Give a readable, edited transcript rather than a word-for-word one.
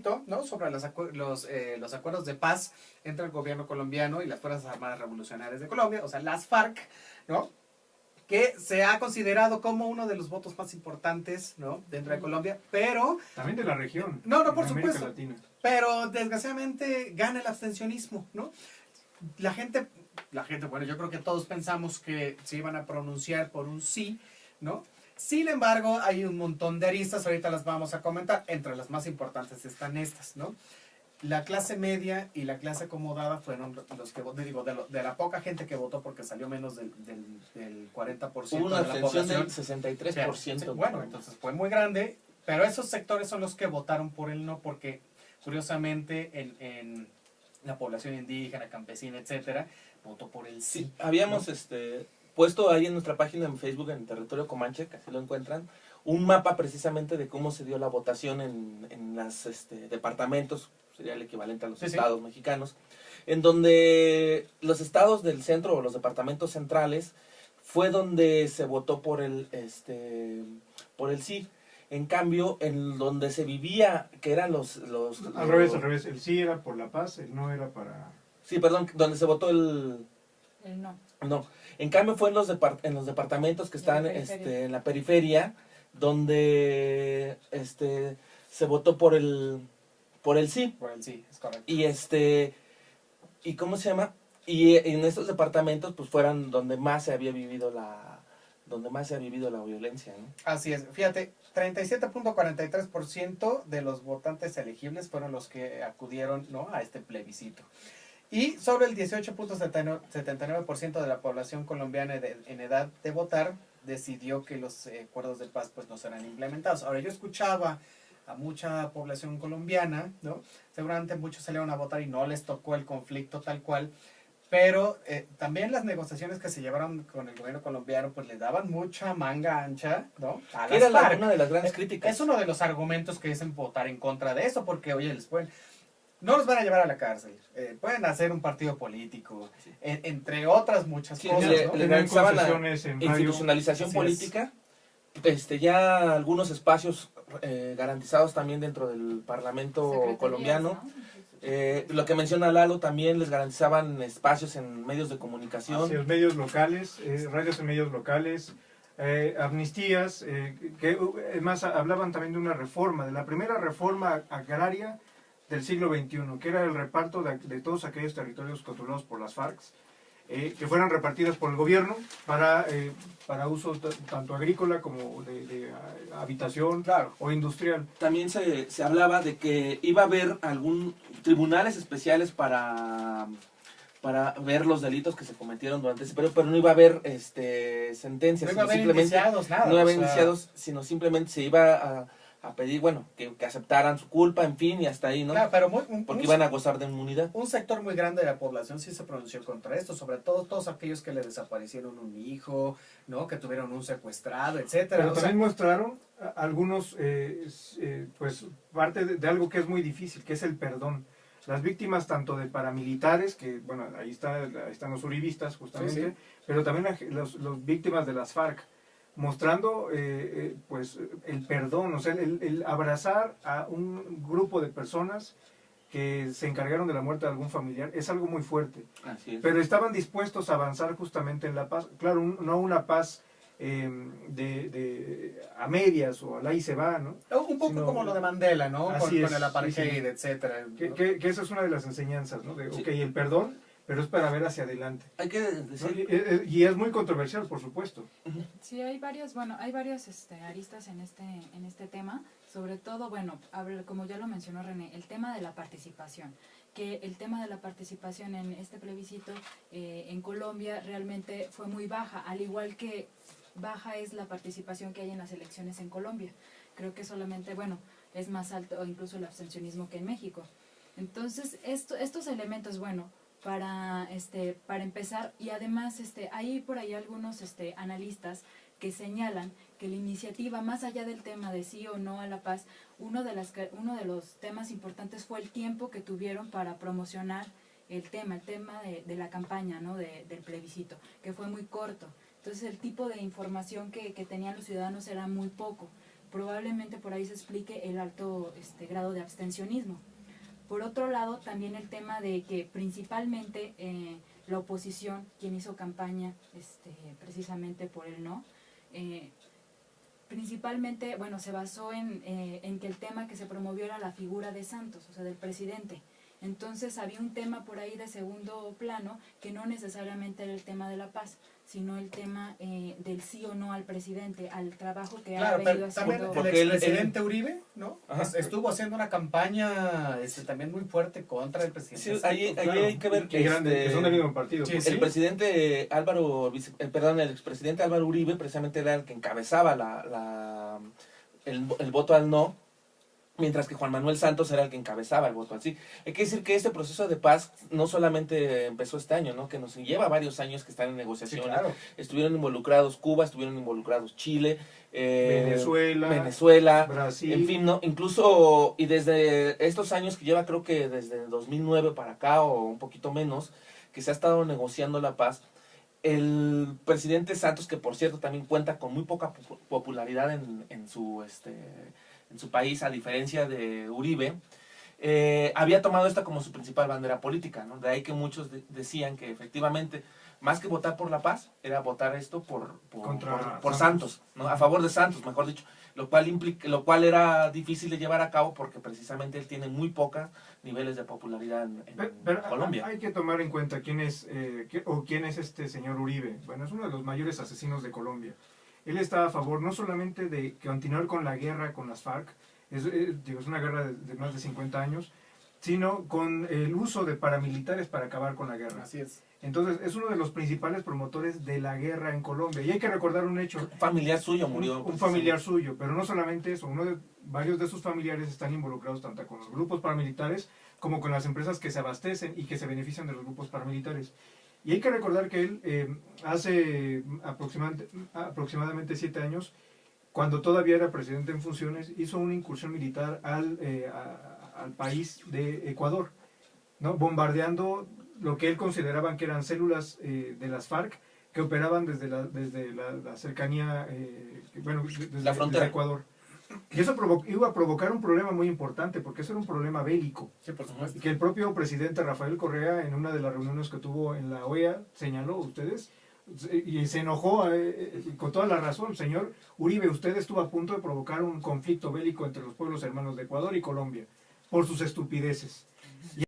plebiscito, ¿no? Sobre los acuerdos de paz entre el gobierno colombiano y las Fuerzas Armadas Revolucionarias de Colombia, o sea, las FARC, ¿no? Que se ha considerado como uno de los votos más importantes, ¿no? Dentro de Colombia, pero... También de la región. No, por América supuesto. Latina. Pero desgraciadamente gana el abstencionismo, ¿no? La gente, bueno, yo creo que todos pensamos que se iban a pronunciar por un sí, ¿no? Sin embargo, hay un montón de aristas, ahorita las vamos a comentar, entre las más importantes están estas, ¿no? La clase media y la clase acomodada fueron los que, digo, de la poca gente que votó, porque salió menos del 40% Hubo una de la abstención población. del 63%. Sí, bueno, entonces fue muy grande, pero esos sectores son los que votaron por el no, porque curiosamente en la población indígena, campesina, etcétera, votó por el sí. Sí, habíamos ¿no? puesto ahí en nuestra página en Facebook, en Territorio Comanche, que así lo encuentran, un mapa precisamente de cómo se dio la votación en los departamentos, sería el equivalente a los estados mexicanos, en donde los estados del centro o los departamentos centrales fue donde se votó por el sí. En cambio, en donde se vivía, que eran Al revés. El sí era por la paz, el no era para... Sí, perdón, donde se votó el no. No. En cambio fue en los departamentos que están en la periferia, donde se votó por el sí. Por el sí, es correcto. Y ¿cómo se llama? Y en estos departamentos pues fueron donde más se había vivido la violencia, ¿no? Así es, fíjate, 37.43% de los votantes elegibles fueron los que acudieron, ¿no?, a este plebiscito. Y sobre el 18.79% de la población colombiana en edad de votar decidió que los acuerdos de paz pues no serán implementados. Ahora, yo escuchaba a mucha población colombiana, ¿no? Seguramente muchos salieron a votar y no les tocó el conflicto tal cual, pero también las negociaciones que se llevaron con el gobierno colombiano pues le daban mucha manga ancha, ¿no?, a las FARC. Una de las grandes críticas. Es uno de los argumentos que dicen votar en contra de eso, porque oye, no los van a llevar a la cárcel, pueden hacer un partido político, sí, entre otras muchas cosas, ¿no? Le garantizaban la institucionalización política, ya algunos espacios garantizados también dentro del Parlamento colombiano. ¿No? Lo que menciona Lalo, también les garantizaban espacios en medios de comunicación. Hacia los medios locales, radios en medios locales, amnistías, que además hablaban también de una reforma, de la primera reforma agraria del siglo XXI, que era el reparto de todos aquellos territorios controlados por las FARC, que fueran repartidas por el gobierno para uso tanto agrícola como de habitación, claro, o industrial. También se hablaba de que iba a haber tribunales especiales para ver los delitos que se cometieron durante ese periodo, pero no iba a haber sentencias. No iba a haber iniciados, nada. No iba a haber iniciados, sino simplemente se iba a pedir, bueno, que aceptaran su culpa, en fin, y hasta ahí, ¿no? Claro, pero porque iban a gozar de inmunidad. Un sector muy grande de la población sí se pronunció contra esto, sobre todo todos aquellos que le desaparecieron un hijo, ¿no?, que tuvieron un secuestrado, etcétera. Pero también mostraron algunos, pues, parte de algo que es muy difícil, que es el perdón. Las víctimas tanto de paramilitares, que, bueno, ahí están los uribistas justamente, sí, pero también los víctimas de las FARC, mostrando pues el perdón, o sea, el abrazar a un grupo de personas que se encargaron de la muerte de algún familiar, es algo muy fuerte. Así es. Pero estaban dispuestos a avanzar justamente en la paz, claro, no una paz a medias o al ahí se va, ¿no? Un poco como lo de Mandela, ¿no? Con el apartheid, sí, etcétera, ¿no? Que esa es una de las enseñanzas, ¿no? De, ok, el perdón, pero es para ver hacia adelante. Hay que decir... Y es muy controversial, por supuesto. Sí, hay varias aristas en este tema. Sobre todo, bueno, como ya lo mencionó René, el tema de la participación. Que el tema de la participación en este plebiscito en Colombia realmente fue muy baja, al igual que baja es la participación que hay en las elecciones en Colombia. Creo que solamente, bueno, es más alto incluso el abstencionismo que en México. Entonces, estos elementos, bueno, para empezar, y además hay por ahí algunos analistas que señalan que la iniciativa, más allá del tema de sí o no a la paz, uno de los temas importantes fue el tiempo que tuvieron para promocionar el tema de la campaña, ¿no?, del plebiscito, que fue muy corto. Entonces el tipo de información que tenían los ciudadanos era muy poco. probablemente por ahí se explique el alto grado de abstencionismo. Por otro lado, también el tema de que principalmente la oposición, quien hizo campaña precisamente por el no, principalmente, bueno, se basó en que el tema que se promovió era la figura de Santos, o sea, del presidente. Entonces había un tema por ahí de segundo plano que no necesariamente era el tema de la paz, sino el tema del sí o no al presidente, al trabajo que ha venido haciendo. También el expresidente Uribe, ¿no? Ajá. Estuvo haciendo una campaña también muy fuerte contra el presidente. Sí, ahí hay que ver que son del mismo partido. Sí, el presidente el expresidente Álvaro Uribe precisamente era el que encabezaba el voto al no, mientras que Juan Manuel Santos era el que encabezaba el voto al sí. Hay que decir que este proceso de paz no solamente empezó este año, ¿no? Que nos lleva varios años que están en negociaciones. Sí, claro. Estuvieron involucrados Cuba, estuvieron involucrados Chile, Venezuela, Brasil. En fin, ¿no? Incluso, y desde estos años que lleva, creo que desde 2009 para acá, o un poquito menos, que se ha estado negociando la paz, el presidente Santos, que por cierto también cuenta con muy poca popularidad en su país, a diferencia de Uribe, había tomado esta como su principal bandera política, ¿no? De ahí que muchos decían que efectivamente, más que votar por la paz, era votar esto por Santos, ¿no? A favor de Santos, mejor dicho, lo cual era difícil de llevar a cabo porque precisamente él tiene muy pocos niveles de popularidad en Colombia. Hay que tomar en cuenta quién es este señor Uribe. Bueno, es uno de los mayores asesinos de Colombia. Él está a favor no solamente de continuar con la guerra con las FARC, es una guerra de más de 50 años, sino con el uso de paramilitares para acabar con la guerra. Así es. Entonces, es uno de los principales promotores de la guerra en Colombia. Y hay que recordar un hecho. Un familiar suyo murió. Un familiar suyo, pero no solamente eso. Varios de sus familiares están involucrados tanto con los grupos paramilitares como con las empresas que se abastecen y que se benefician de los grupos paramilitares. Y hay que recordar que él, hace aproximadamente 7 años, cuando todavía era presidente en funciones, hizo una incursión militar al país de Ecuador, ¿no? Bombardeando lo que él consideraba que eran células de las FARC que operaban desde la cercanía, desde la frontera de Ecuador. Y eso iba a provocar un problema muy importante, porque eso era un problema bélico. Sí, por supuesto. Y que el propio presidente Rafael Correa, en una de las reuniones que tuvo en la OEA, señaló, y se enojó con toda la razón, señor Uribe, usted estuvo a punto de provocar un conflicto bélico entre los pueblos hermanos de Ecuador y Colombia, por sus estupideces.